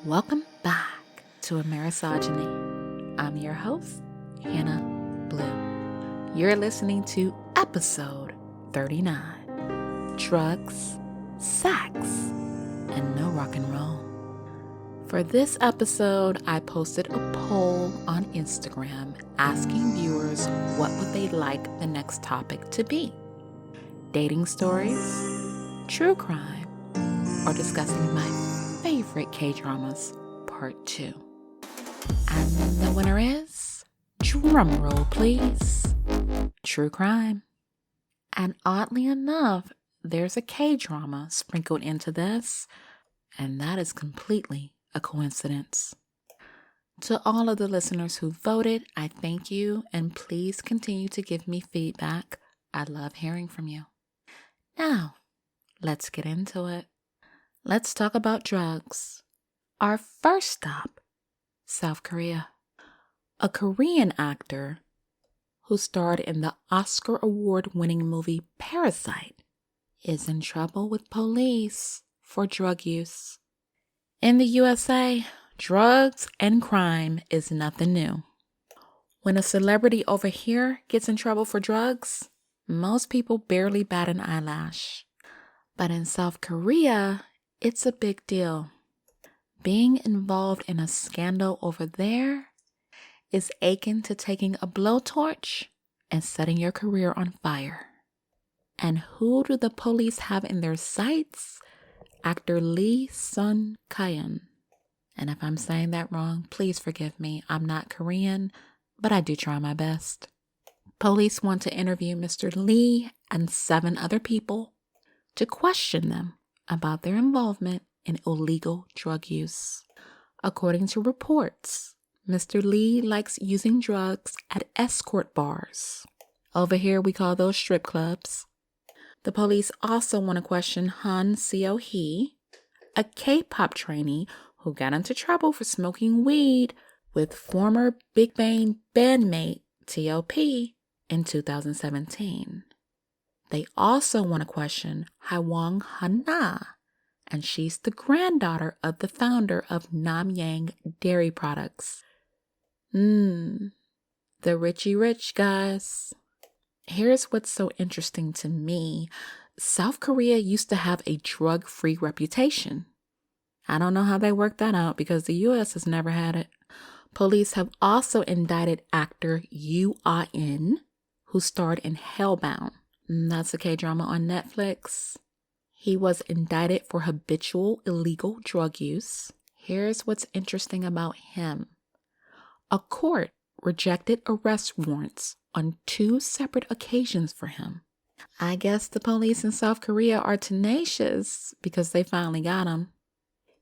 Welcome back to Amerisogyny. I'm your host, Hannah Blue. You're listening to episode 39, Drugs, Sex, and No Rock and Roll. For this episode, I posted a poll on Instagram asking viewers what would they like the next topic to be. Dating stories, true crime, or discussing my favorite K-dramas, part 2. And the winner is, drumroll please, true crime. And oddly enough, there's a K-drama sprinkled into this, and that is completely a coincidence. To all of the listeners who voted, I thank you, and please continue to give me feedback. I love hearing from you. Now, let's get into it. Let's talk about drugs. Our first stop, South Korea. A Korean actor who starred in the Oscar award-winning movie Parasite is in trouble with police for drug use. In the USA, drugs and crime is nothing new. When a celebrity over here gets in trouble for drugs, most people barely bat an eyelash. But in South Korea, it's a big deal. Being involved in a scandal over there is akin to taking a blowtorch and setting your career on fire. And who do the police have in their sights? Actor Lee Sun-kyun. And if I'm saying that wrong, please forgive me. I'm not Korean, but I do try my best. Police want to interview Mr. Lee and 7 other people to question them about their involvement in illegal drug use. According to reports, Mr. Lee likes using drugs at escort bars. Over here, we call those strip clubs. The police also want to question Han Seo-hee, a K-pop trainee who got into trouble for smoking weed with former Big Bang bandmate T.O.P. in 2017. They also want to question Hwang Han-na, and she's the granddaughter of the founder of Namyang Dairy Products. The richy rich, guys. Here's what's so interesting to me. South Korea used to have a drug-free reputation. I don't know how they worked that out because the U.S. has never had it. Police have also indicted actor Yoo Ah-in, who starred in Hellbound. That's a K-drama on Netflix. He was indicted for habitual illegal drug use. Here's what's interesting about him. A court rejected arrest warrants on 2 separate occasions for him. I guess the police in South Korea are tenacious because they finally got him.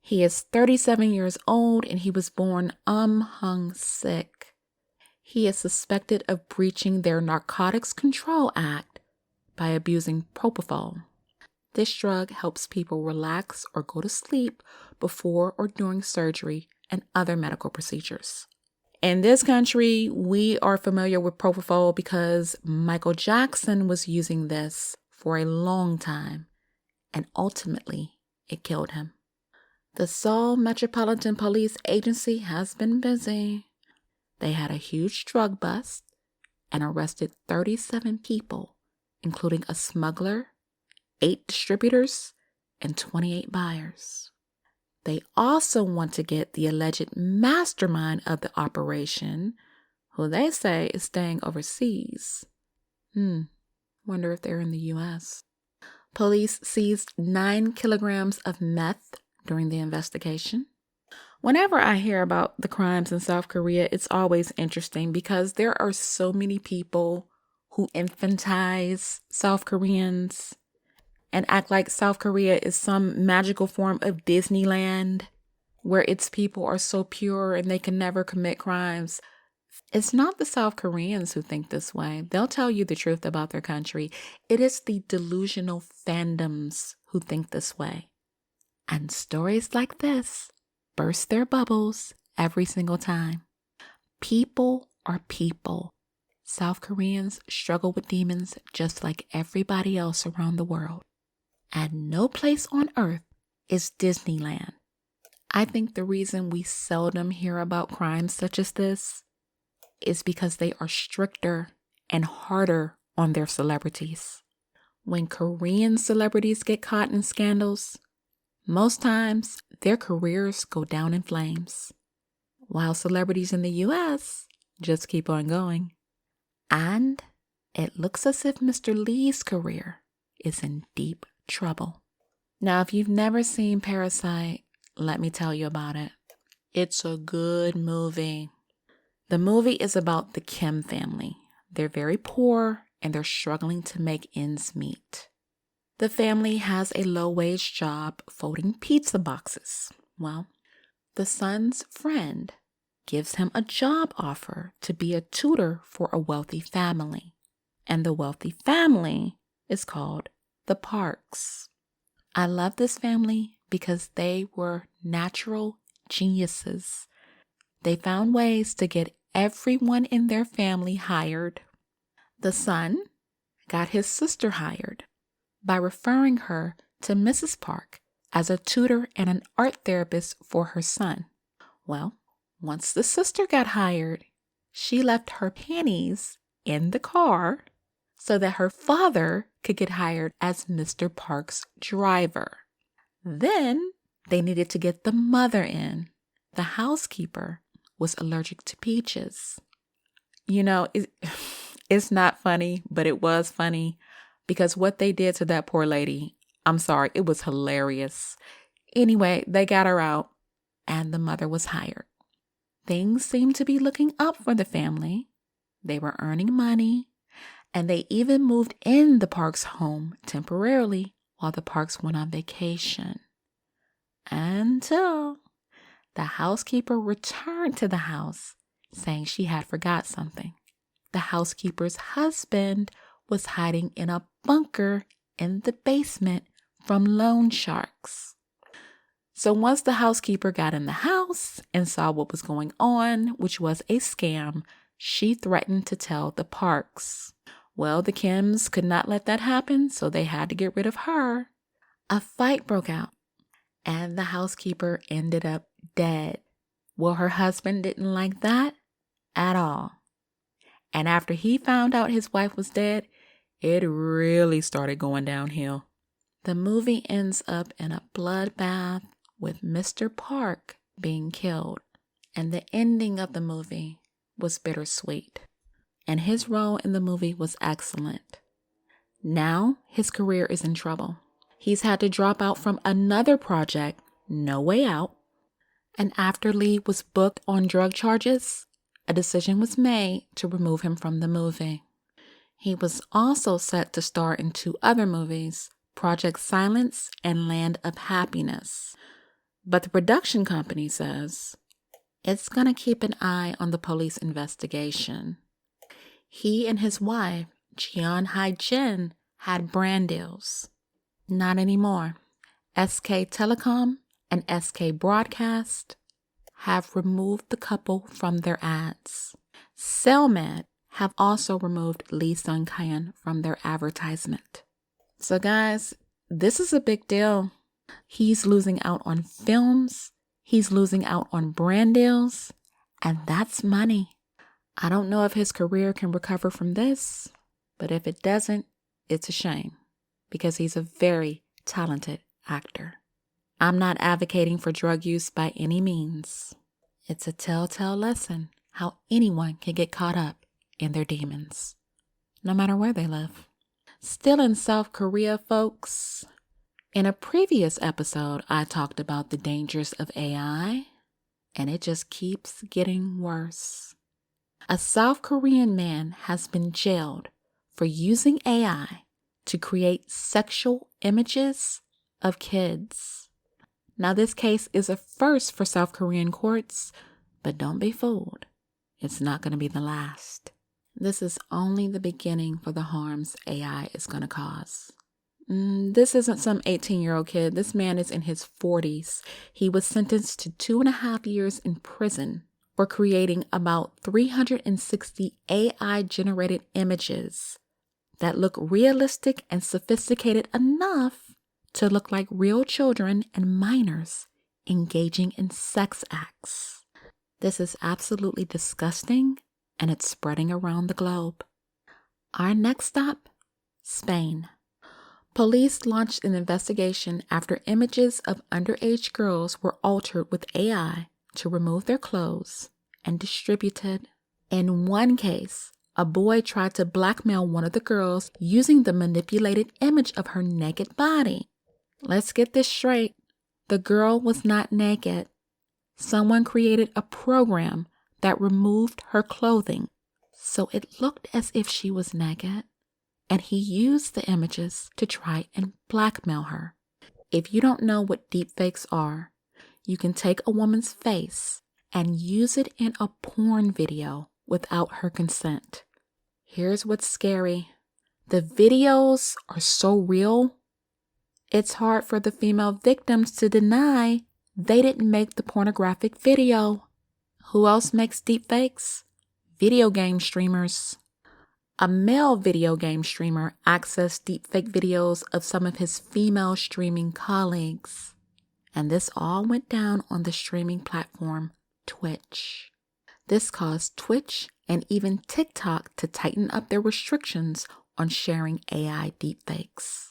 He is 37 years old and he was born hung-sick. He is suspected of breaching their Narcotics Control Act by abusing propofol. This drug helps people relax or go to sleep before or during surgery and other medical procedures. In this country, we are familiar with propofol because Michael Jackson was using this for a long time, and ultimately, it killed him. The Seoul Metropolitan Police Agency has been busy. They had a huge drug bust and arrested 37 people, including a smuggler, 8 distributors, and 28 buyers. They also want to get the alleged mastermind of the operation, who they say is staying overseas. Wonder if they're in the U.S. Police seized 9 kilograms of meth during the investigation. Whenever I hear about the crimes in South Korea, it's always interesting because there are so many people who infantize South Koreans and act like South Korea is some magical form of Disneyland where its people are so pure and they can never commit crimes. It's not the South Koreans who think this way. They'll tell you the truth about their country. It is the delusional fandoms who think this way. And stories like this burst their bubbles every single time. People are people. South Koreans struggle with demons just like everybody else around the world. And no place on earth is Disneyland. I think the reason we seldom hear about crimes such as this is because they are stricter and harder on their celebrities. When Korean celebrities get caught in scandals, most times their careers go down in flames, while celebrities in the US just keep on going. And it looks as if Mr. Lee's career is in deep trouble. Now, if you've never seen Parasite, let me tell you about it. It's a good movie. The movie is about the Kim family. They're very poor and they're struggling to make ends meet. The family has a low-wage job folding pizza boxes. Well, the son's friend gives him a job offer to be a tutor for a wealthy family. And the wealthy family is called the Parks. I love this family because they were natural geniuses. They found ways to get everyone in their family hired. The son got his sister hired by referring her to Mrs. Park as a tutor and an art therapist for her son. Well, once the sister got hired, she left her panties in the car so that her father could get hired as Mr. Park's driver. Then they needed to get the mother in. The housekeeper was allergic to peaches. You know, it's not funny, but it was funny because what they did to that poor lady, I'm sorry, it was hilarious. Anyway, they got her out and the mother was hired. Things seemed to be looking up for the family. They were earning money, and they even moved in the Parks' home temporarily while the Parks went on vacation. Until the housekeeper returned to the house saying she had forgot something. The housekeeper's husband was hiding in a bunker in the basement from loan sharks. So once the housekeeper got in the house and saw what was going on, which was a scam, she threatened to tell the Parks. Well, the Kims could not let that happen, so they had to get rid of her. A fight broke out, and the housekeeper ended up dead. Well, her husband didn't like that at all. And after he found out his wife was dead, it really started going downhill. The movie ends up in a bloodbath with Mr. Park being killed. And the ending of the movie was bittersweet. And his role in the movie was excellent. Now his career is in trouble. He's had to drop out from another project, No Way Out. And after Lee was booked on drug charges, a decision was made to remove him from the movie. He was also set to star in 2 other movies, Project Silence and Land of Happiness. But the production company says it's going to keep an eye on the police investigation. He and his wife, Jeon Hae-jin, had brand deals. Not anymore. SK Telecom and SK Broadcast have removed the couple from their ads. Cellmed have also removed Lee Sung-kyan from their advertisement. So guys, this is a big deal. He's losing out on films, he's losing out on brand deals, and that's money. I don't know if his career can recover from this, but if it doesn't, it's a shame because he's a very talented actor. I'm not advocating for drug use by any means. It's a telltale lesson how anyone can get caught up in their demons, no matter where they live. Still in South Korea, folks. In a previous episode, I talked about the dangers of AI, and it just keeps getting worse. A South Korean man has been jailed for using AI to create sexual images of kids. Now, this case is a first for South Korean courts, but don't be fooled. It's not going to be the last. This is only the beginning for the harms AI is going to cause. This isn't some 18-year-old kid. This man is in his 40s. He was sentenced to 2.5 years in prison for creating about 360 AI-generated images that look realistic and sophisticated enough to look like real children and minors engaging in sex acts. This is absolutely disgusting, and it's spreading around the globe. Our next stop, Spain. Police launched an investigation after images of underage girls were altered with AI to remove their clothes and distributed. In one case, a boy tried to blackmail one of the girls using the manipulated image of her naked body. Let's get this straight. The girl was not naked. Someone created a program that removed her clothing, so it looked as if she was naked, and he used the images to try and blackmail her. If you don't know what deepfakes are, you can take a woman's face and use it in a porn video without her consent. Here's what's scary. The videos are so real, it's hard for the female victims to deny they didn't make the pornographic video. Who else makes deepfakes? Video game streamers. A male video game streamer accessed deepfake videos of some of his female streaming colleagues. And this all went down on the streaming platform Twitch. This caused Twitch and even TikTok to tighten up their restrictions on sharing AI deepfakes.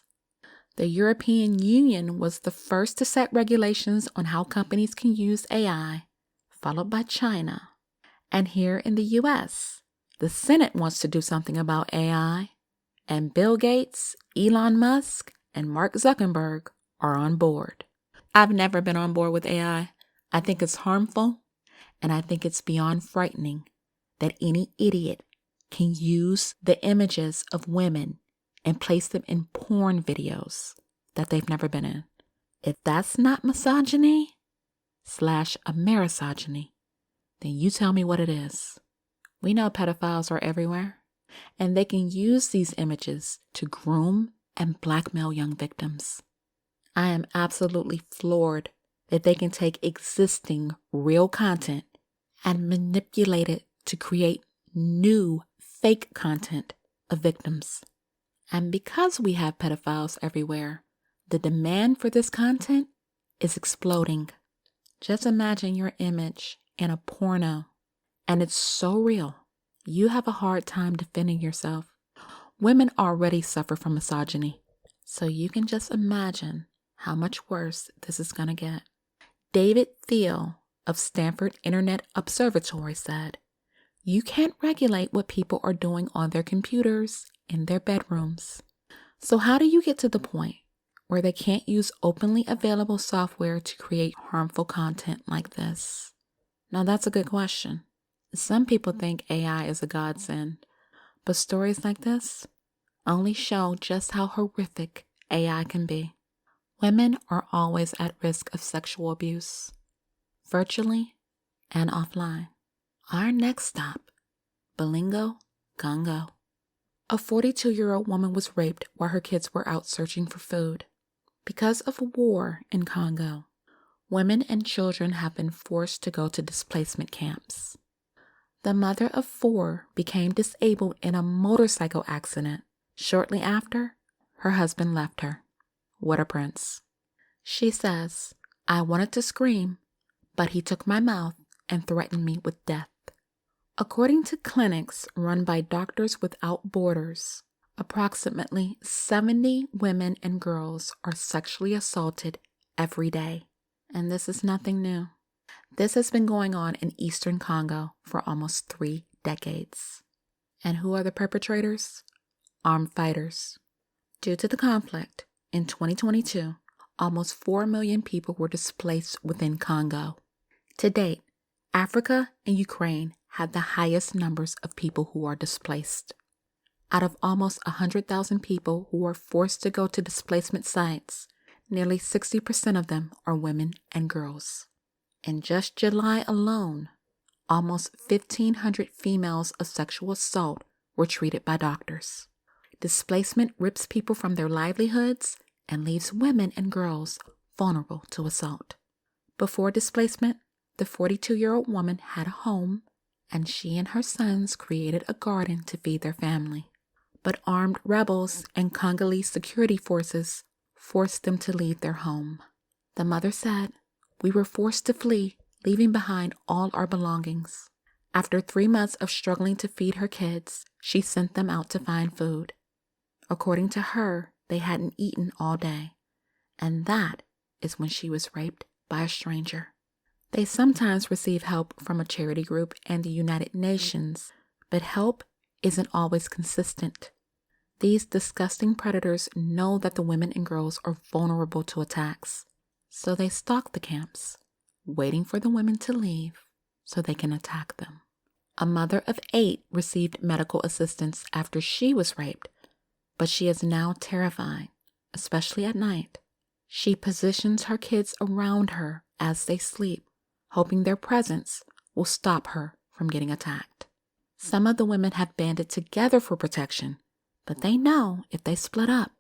The European Union was the first to set regulations on how companies can use AI, followed by China. And here in the US, the Senate wants to do something about AI, and Bill Gates, Elon Musk, and Mark Zuckerberg are on board. I've never been on board with AI. I think it's harmful, and I think it's beyond frightening that any idiot can use the images of women and place them in porn videos that they've never been in. If that's not misogyny / amerisogyny, then you tell me what it is. We know pedophiles are everywhere, and they can use these images to groom and blackmail young victims. I am absolutely floored that they can take existing real content and manipulate it to create new fake content of victims. And because we have pedophiles everywhere, the demand for this content is exploding. Just imagine your image in a porno, and it's so real, you have a hard time defending yourself. Women already suffer from misogyny, so you can just imagine how much worse this is going to get. David Thiel of Stanford Internet Observatory said, "You can't regulate what people are doing on their computers in their bedrooms. So how do you get to the point where they can't use openly available software to create harmful content like this?" Now that's a good question. Some people think AI is a godsend, but stories like this only show just how horrific AI can be. Women are always at risk of sexual abuse, virtually and offline. Our next stop, Balingo, Congo. A 42-year-old woman was raped while her kids were out searching for food. Because of war in Congo, women and children have been forced to go to displacement camps. The mother of 4 became disabled in a motorcycle accident. Shortly after, her husband left her. What a prince. She says, "I wanted to scream, but he took my mouth and threatened me with death." According to clinics run by Doctors Without Borders, approximately 70 women and girls are sexually assaulted every day. And this is nothing new. This has been going on in eastern Congo for almost 3 decades. And who are the perpetrators? Armed fighters. Due to the conflict, in 2022, almost 4 million people were displaced within Congo. To date, Africa and Ukraine had the highest numbers of people who are displaced. Out of almost 100,000 people who are forced to go to displacement sites, nearly 60% of them are women and girls. In just July alone, almost 1,500 females of sexual assault were treated by doctors. Displacement rips people from their livelihoods and leaves women and girls vulnerable to assault. Before displacement, the 42-year-old woman had a home, and she and her sons created a garden to feed their family. But armed rebels and Congolese security forces forced them to leave their home. The mother said, We were forced to flee, leaving behind all our belongings. After 3 months of struggling to feed her kids, she sent them out to find food. According to her, they hadn't eaten all day, and that is when she was raped by a stranger. They sometimes receive help from a charity group and the United Nations, but help isn't always consistent. These disgusting predators know that the women and girls are vulnerable to attacks, so they stalk the camps, waiting for the women to leave so they can attack them. A mother of 8 received medical assistance after she was raped, but she is now terrified, especially at night. She positions her kids around her as they sleep, hoping their presence will stop her from getting attacked. Some of the women have banded together for protection, but they know if they split up,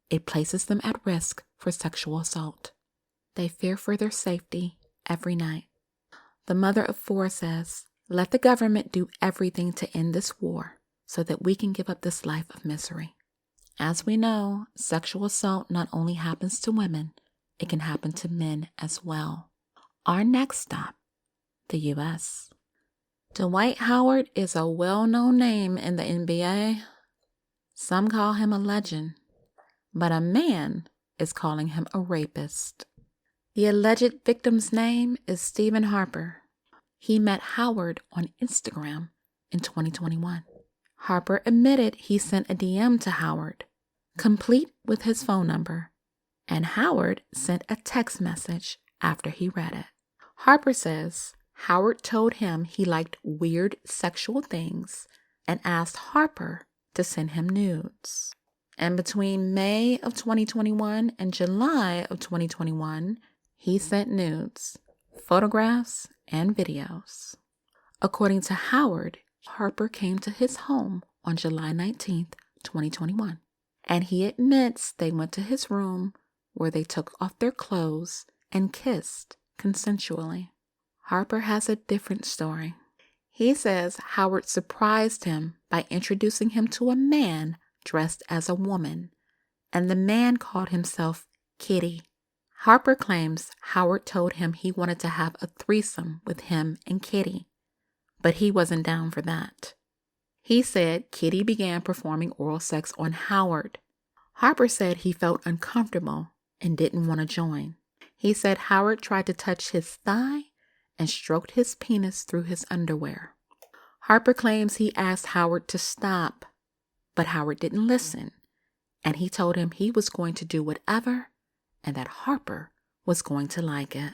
it places them at risk for sexual assault. They fear for their safety every night. The mother of 4 says, "Let the government do everything to end this war so that we can give up this life of misery." As we know, sexual assault not only happens to women, it can happen to men as well. Our next stop, the U.S. Dwight Howard is a well-known name in the NBA. Some call him a legend, but a man is calling him a rapist. The alleged victim's name is Stephen Harper. He met Howard on Instagram in 2021. Harper admitted he sent a DM to Howard, complete with his phone number, and Howard sent a text message after he read it. Harper says Howard told him he liked weird sexual things and asked Harper to send him nudes. And between May of 2021 and July of 2021, he sent nudes, photographs, and videos. According to Howard, Harper came to his home on July 19th, 2021, and he admits they went to his room where they took off their clothes and kissed consensually. Harper has a different story. He says Howard surprised him by introducing him to a man dressed as a woman, and the man called himself Kitty. Harper claims Howard told him he wanted to have a threesome with him and Kitty, but he wasn't down for that. He said Kitty began performing oral sex on Howard. Harper said he felt uncomfortable and didn't want to join. He said Howard tried to touch his thigh and stroked his penis through his underwear. Harper claims he asked Howard to stop, but Howard didn't listen, and he told him he was going to do whatever and that Harper was going to like it.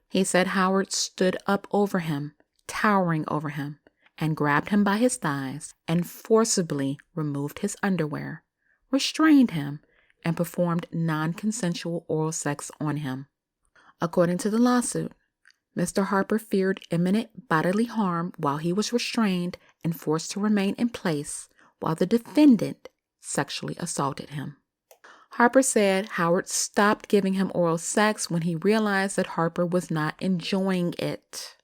He said Howard stood up over him, towering over him, and grabbed him by his thighs and forcibly removed his underwear, restrained him, and performed non-consensual oral sex on him. According to the lawsuit, Mr. Harper feared imminent bodily harm while he was restrained and forced to remain in place while the defendant sexually assaulted him. Harper said Howard stopped giving him oral sex when he realized that Harper was not enjoying it.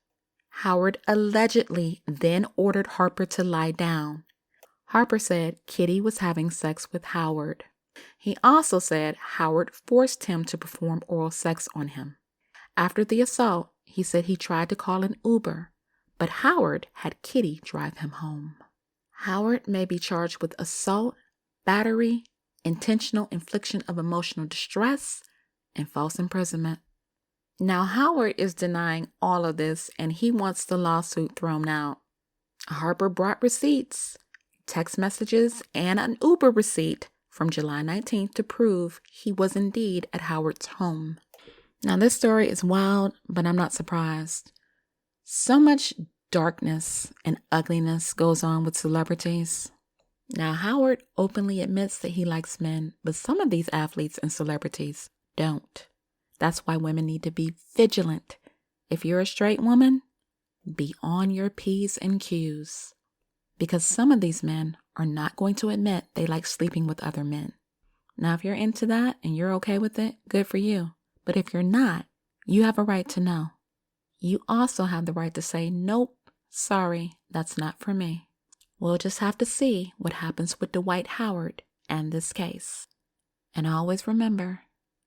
Howard allegedly then ordered Harper to lie down. Harper said Kitty was having sex with Howard. He also said Howard forced him to perform oral sex on him. After the assault, he said he tried to call an Uber, but Howard had Kitty drive him home. Howard may be charged with assault, battery, intentional infliction of emotional distress, and false imprisonment. Now, Howard is denying all of this, and he wants the lawsuit thrown out. Harper brought receipts, text messages, and an Uber receipt from July 19th to prove he was indeed at Howard's home. Now, this story is wild, but I'm not surprised. So much darkness and ugliness goes on with celebrities. Now, Howard openly admits that he likes men, but some of these athletes and celebrities don't. That's why women need to be vigilant. If you're a straight woman, be on your P's and Q's. Because some of these men are not going to admit they like sleeping with other men. Now, if you're into that and you're okay with it, good for you. But if you're not, you have a right to know. You also have the right to say, nope, sorry, that's not for me. We'll just have to see what happens with Dwight Howard and this case. And always remember,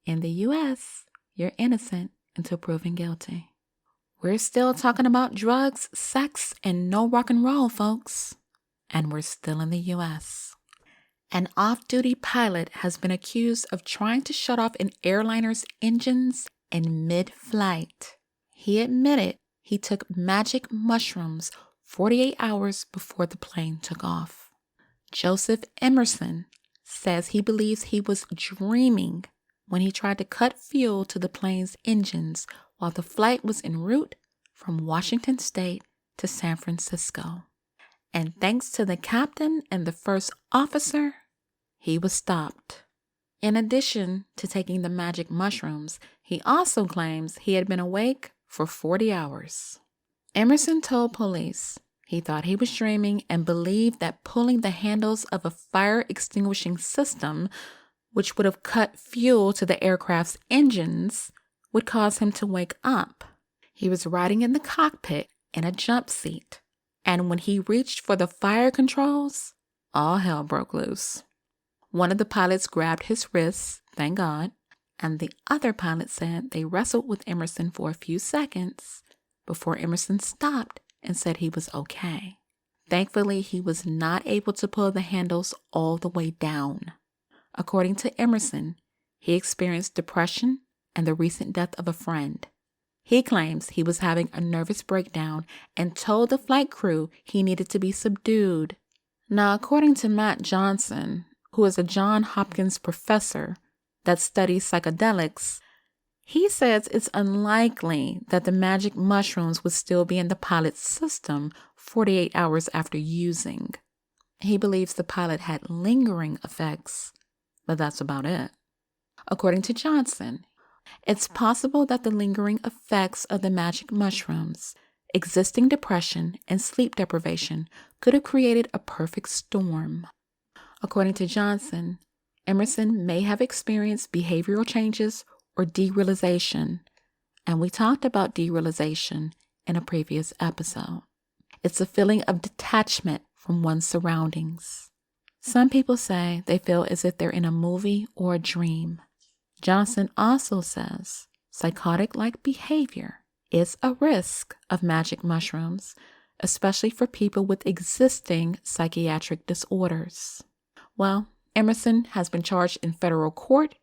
in the U.S., you're innocent until proven guilty. We're still talking about drugs, sex, and no rock and roll, folks. And we're still in the U.S. An off-duty pilot has been accused of trying to shut off an airliner's engines in mid-flight. He admitted he took magic mushrooms 48 hours before the plane took off. Joseph Emerson says he believes he was dreaming when he tried to cut fuel to the plane's engines while the flight was en route from Washington State to San Francisco. And thanks to the captain and the first officer, he was stopped. In addition to taking the magic mushrooms, he also claims he had been awake for 40 hours. Emerson told police he thought he was dreaming and believed that pulling the handles of a fire extinguishing system, which would have cut fuel to the aircraft's engines, would cause him to wake up. He was riding in the cockpit in a jump seat, and when he reached for the fire controls, all hell broke loose. One of the pilots grabbed his wrists, thank God, and the other pilot said they wrestled with Emerson for a few seconds before Emerson stopped and said he was okay. Thankfully, he was not able to pull the handles all the way down. According to Emerson, he experienced depression and the recent death of a friend. He claims he was having a nervous breakdown and told the flight crew he needed to be subdued. Now, according to Matt Johnson, who is a Johns Hopkins professor that studies psychedelics, he says it's unlikely that the magic mushrooms would still be in the pilot's system 48 hours after using. He believes the pilot had lingering effects, but that's about it. According to Johnson, it's possible that the lingering effects of the magic mushrooms, existing depression, and sleep deprivation could have created a perfect storm. According to Johnson, Emerson may have experienced behavioral changes or derealization, and we talked about derealization in a previous episode. It's a feeling of detachment from one's surroundings. Some people say they feel as if they're in a movie or a dream. Johnson also says psychotic-like behavior is a risk of magic mushrooms, especially for people with existing psychiatric disorders. Well, Emerson has been charged in federal court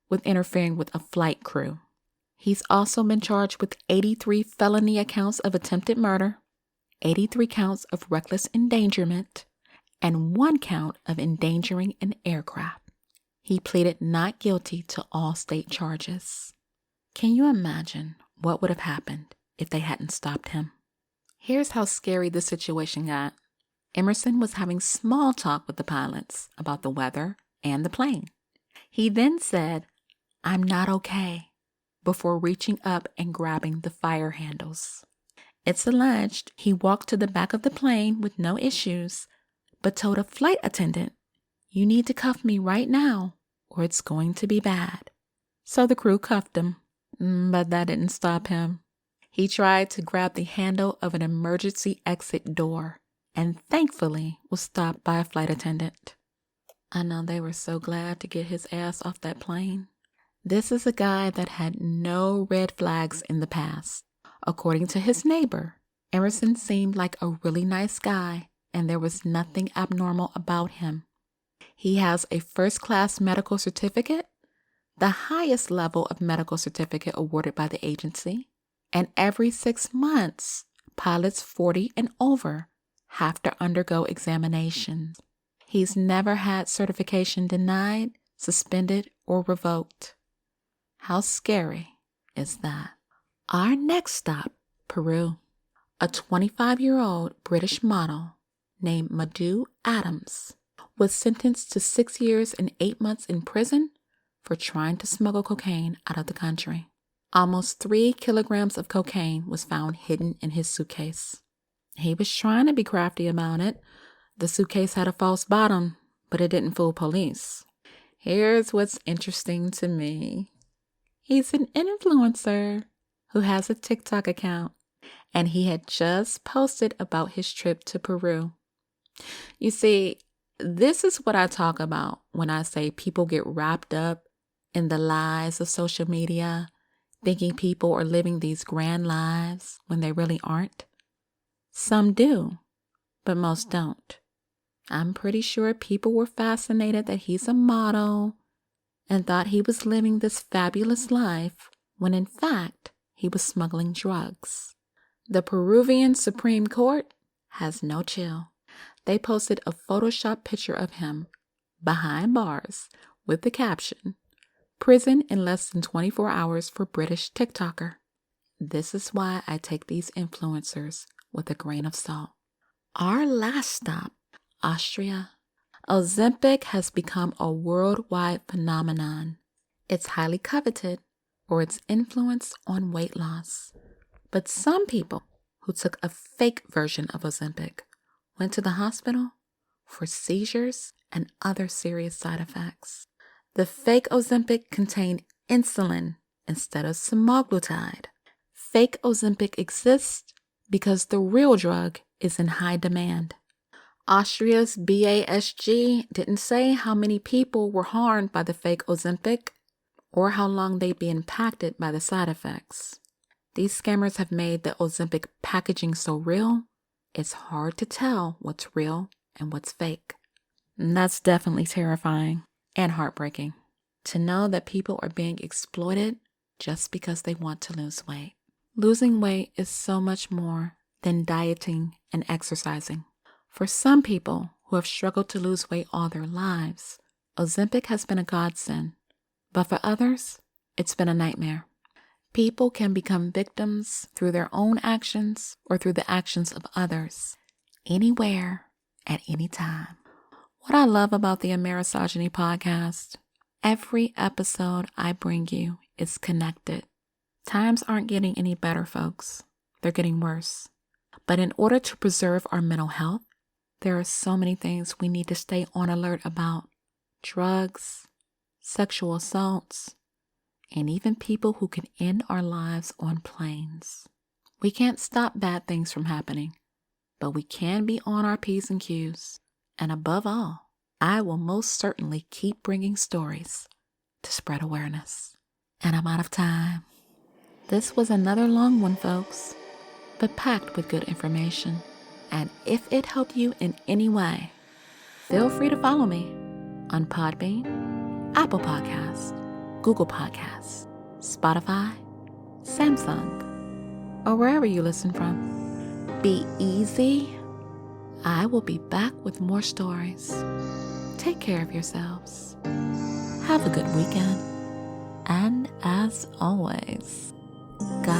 with interfering with a flight crew. He's also been charged with 83 felony accounts of attempted murder, 83 counts of reckless endangerment, and 1 count of endangering an aircraft. He pleaded not guilty to all state charges. Can you imagine what would have happened if they hadn't stopped him? Here's how scary the situation got. Emerson was having small talk with the pilots about the weather and the plane. He then said, "I'm not okay," before reaching up and grabbing the fire handles. It's alleged he walked to the back of the plane with no issues, but told a flight attendant, "You need to cuff me right now, or it's going to be bad." So the crew cuffed him, but that didn't stop him. He tried to grab the handle of an emergency exit door, and thankfully was stopped by a flight attendant. I know they were so glad to get his ass off that plane. This is a guy that had no red flags in the past. According to his neighbor, Emerson seemed like a really nice guy, and there was nothing abnormal about him. He has a first-class medical certificate, the highest level of medical certificate awarded by the agency, and every 6 months, pilots 40 and over have to undergo examinations. He's never had certification denied, suspended, or revoked. How scary is that? Our next stop, Peru. A 25-year-old British model named Madhu Adams was sentenced to 6 years and 8 months in prison for trying to smuggle cocaine out of the country. Almost 3 kilograms of cocaine was found hidden in his suitcase. He was trying to be crafty about it. The suitcase had a false bottom, but it didn't fool police. Here's what's interesting to me. He's an influencer who has a TikTok account, and he had just posted about his trip to Peru. You see, this is what I talk about when I say people get wrapped up in the lies of social media thinking people are living these grand lives when they really aren't. Some do, but most don't. I'm pretty sure people were fascinated that he's a model and thought he was living this fabulous life when in fact he was smuggling drugs. The Peruvian Supreme Court has no chill. They posted a Photoshop picture of him behind bars with the caption, "Prison in less than 24 hours for British TikToker." This is why I take these influencers with a grain of salt. Our last stop, Austria. Ozempic has become a worldwide phenomenon. It's highly coveted for its influence on weight loss. But some people who took a fake version of Ozempic went to the hospital for seizures and other serious side effects. The fake Ozempic contained insulin instead of semaglutide. Fake Ozempic exists because the real drug is in high demand. Austria's BASG didn't say how many people were harmed by the fake Ozempic or how long they'd be impacted by the side effects. These scammers have made the Ozempic packaging so real, it's hard to tell what's real and what's fake. And that's definitely terrifying and heartbreaking to know that people are being exploited just because they want to lose weight. Losing weight is so much more than dieting and exercising. For some people who have struggled to lose weight all their lives, Ozempic has been a godsend. But for others, it's been a nightmare. People can become victims through their own actions or through the actions of others, anywhere, at any time. What I love about the Amerisogyny podcast, every episode I bring you is connected. Times aren't getting any better, folks. They're getting worse. But in order to preserve our mental health, there are so many things we need to stay on alert about. Drugs, sexual assaults, and even people who can end our lives on planes. We can't stop bad things from happening, but we can be on our P's and Q's. And above all, I will most certainly keep bringing stories to spread awareness. And I'm out of time. This was another long one, folks, but packed with good information. And if it helped you in any way, feel free to follow me on Podbean, Apple Podcasts, Google Podcasts, Spotify, Samsung, or wherever you listen from. Be easy. I will be back with more stories. Take care of yourselves. Have a good weekend. And as always, God